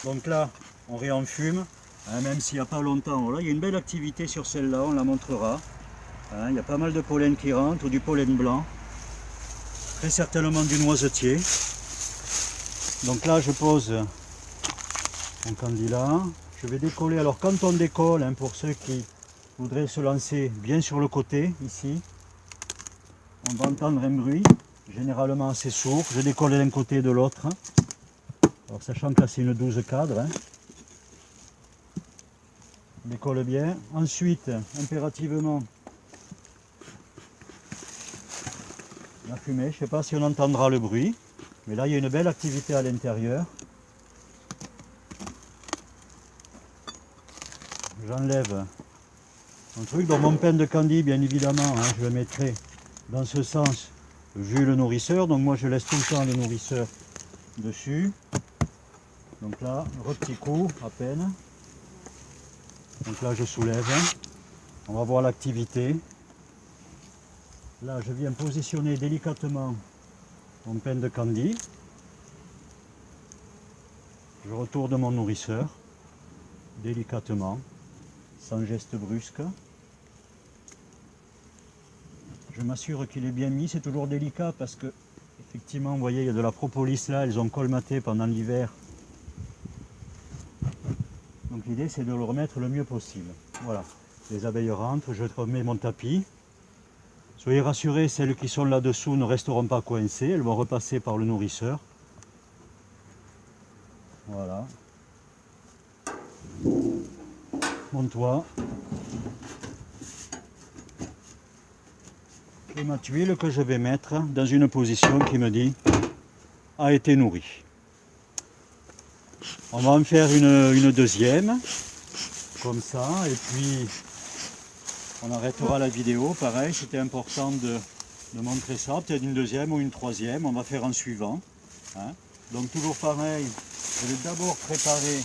Donc là, on réenfume, hein, même s'il n'y a pas longtemps. Voilà, il y a une belle activité sur celle-là, on la montrera. Hein, il y a pas mal de pollen qui rentre, du pollen blanc. Très certainement du noisetier. Donc là, je pose mon candidat. Je vais décoller. Alors quand on décolle, hein, pour ceux qui voudraient se lancer bien sur le côté, ici, on va entendre un bruit, généralement assez sourd. Je décolle d'un côté et de l'autre. Alors sachant que là c'est une 12 cadre. Hein. On décolle bien. Ensuite, impérativement, la fumée. Je ne sais pas si on entendra le bruit. Mais là il y a une belle activité à l'intérieur. J'enlève un truc. Dans mon pain de candy, bien évidemment, hein, je le mettrai dans ce sens vu le nourrisseur. Donc moi je laisse tout le temps le nourrisseur dessus. Donc là, un petit coup à peine. Donc là je soulève. On va voir l'activité. Là je viens positionner délicatement mon pain de candy. Je retourne mon nourrisseur délicatement, sans geste brusque. Je m'assure qu'il est bien mis, c'est toujours délicat parce que effectivement vous voyez il y a de la propolis là, elles ont colmaté pendant l'hiver. Donc l'idée c'est de le remettre le mieux possible. Voilà, les abeilles rentrent, je remets mon tapis. Soyez rassurés, celles qui sont là-dessous ne resteront pas coincées, elles vont repasser par le nourrisseur. Voilà. Mon toit. Et ma tuile que je vais mettre dans une position qui me dit a été nourrie. On va en faire une deuxième, comme ça, et puis on arrêtera la vidéo. Pareil, c'était important de montrer ça, peut-être une deuxième ou une troisième, on va faire en suivant. Hein. Donc toujours pareil, je vais d'abord préparer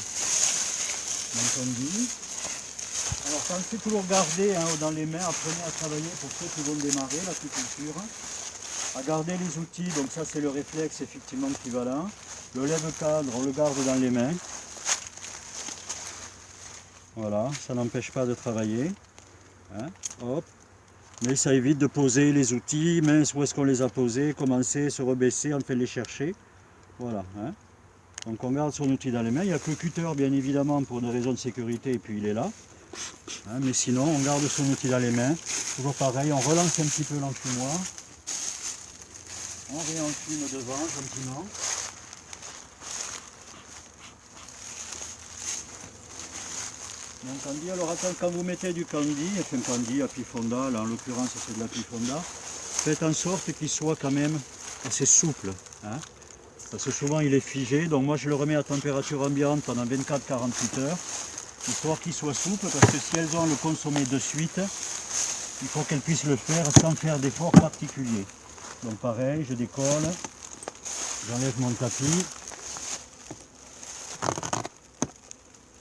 mon candy. Alors pensez toujours garder hein, dans les mains, apprenez à travailler pour ceux qui vont démarrer l'apiculture. À garder les outils, donc ça c'est le réflexe effectivement qui va là. Le lève-cadre, on le garde dans les mains. Voilà, ça n'empêche pas de travailler. Hein, hop. Mais ça évite de poser les outils, mince, où est-ce qu'on les a posés, commencer, se rebaisser, enfin les chercher. Voilà. Hein. Donc on garde son outil dans les mains. Il n'y a que le cutter bien évidemment pour des raisons de sécurité et puis il est là. Hein, mais sinon on garde son outil dans les mains. Toujours pareil, on relance un petit peu l'enfumoir. On réenfume devant gentiment. Mon candy, alors attends, quand vous mettez du candy, enfin candy, apifonda, là en l'occurrence c'est de l'apifonda, faites en sorte qu'il soit quand même assez souple. Hein, parce que souvent il est figé, donc moi je le remets à température ambiante pendant 24-48 heures, histoire qu'il soit souple, parce que si elles ont à le consommer de suite, il faut qu'elles puissent le faire sans faire d'efforts particuliers. Donc pareil, je décolle, j'enlève mon tapis,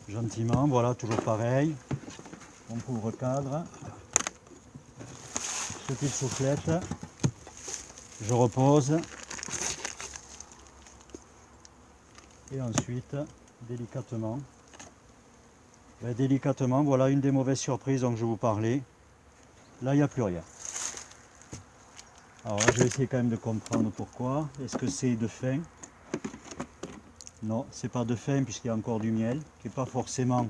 gentiment, voilà, toujours pareil, on couvre-cadre, petite soufflette, je repose, et ensuite, délicatement, voilà une des mauvaises surprises dont je vous parlais, là il n'y a plus rien. Alors là, je vais essayer quand même de comprendre pourquoi. Est-ce que c'est de faim? Non, c'est pas de faim puisqu'il y a encore du miel qui n'est pas forcément, vous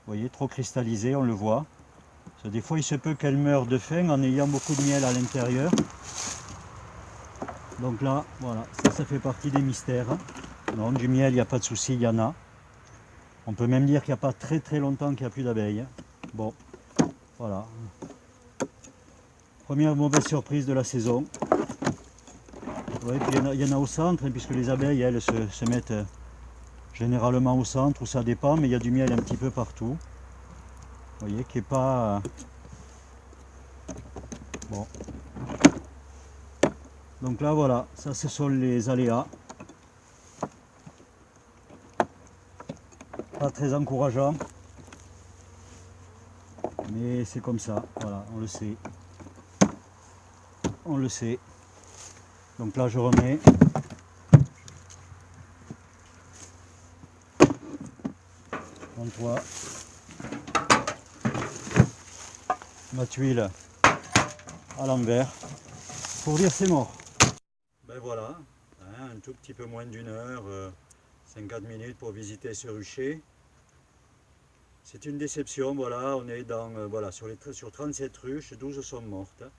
voyez, trop cristallisé, on le voit. Parce que des fois, il se peut qu'elle meure de faim en ayant beaucoup de miel à l'intérieur. Donc là, voilà, ça fait partie des mystères. Non, du miel, il n'y a pas de souci, il y en a. On peut même dire qu'il n'y a pas très très longtemps qu'il n'y a plus d'abeilles. Bon, voilà. Première mauvaise surprise de la saison. Ouais, puis il y en a au centre, hein, puisque les abeilles, elles, se mettent généralement au centre, où ça dépend, mais il y a du miel un petit peu partout. Vous voyez, qui n'est pas... Bon. Donc là, voilà, ça ce sont les aléas. Pas très encourageant. Mais c'est comme ça, voilà, on le sait. On le sait. Donc là je remets. en toit. Ma tuile à l'envers. Pour dire c'est mort. Ben voilà, hein, un tout petit peu moins d'une heure, 50 minutes pour visiter ce rucher. C'est une déception, voilà, on est dans, voilà, sur 37 ruches, 12 sont mortes. Hein.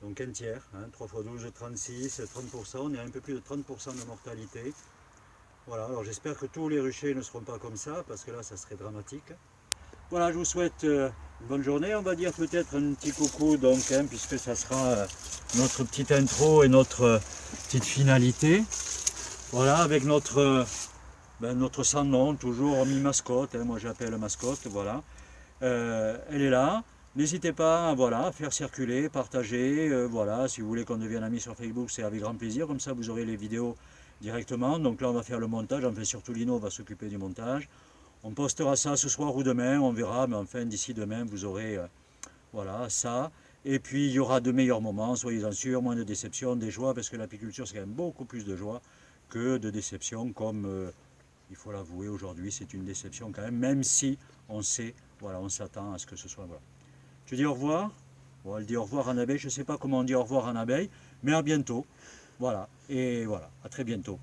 Donc un tiers, hein, 3 x 12, 36, 30%, on est à un peu plus de 30% de mortalité. Voilà, alors j'espère que tous les ruchers ne seront pas comme ça, parce que là, ça serait dramatique. Voilà, je vous souhaite une bonne journée. On va dire peut-être un petit coucou, donc, hein, puisque ça sera notre petite intro et notre petite finalité. Voilà, avec notre sans nom, toujours mi-mascotte, hein, moi j'appelle mascotte, voilà. Elle est là. N'hésitez pas voilà, à faire circuler, partager. Voilà, si vous voulez qu'on devienne amis sur Facebook, c'est avec grand plaisir. Comme ça, vous aurez les vidéos directement. Donc là, on va faire le montage. Enfin, surtout Lino va s'occuper du montage. On postera ça ce soir ou demain, on verra. Mais enfin, d'ici demain, vous aurez voilà, ça. Et puis, il y aura de meilleurs moments, soyez-en sûrs. Moins de déceptions, des joies, parce que l'apiculture, c'est quand même beaucoup plus de joie que de déception, comme il faut l'avouer aujourd'hui, c'est une déception quand même si on sait, voilà, on s'attend à ce que ce soit. Voilà. Je dis au revoir. Bon, elle dit au revoir en abeille, je ne sais pas comment on dit au revoir en abeille, mais à bientôt. Voilà, et voilà, à très bientôt.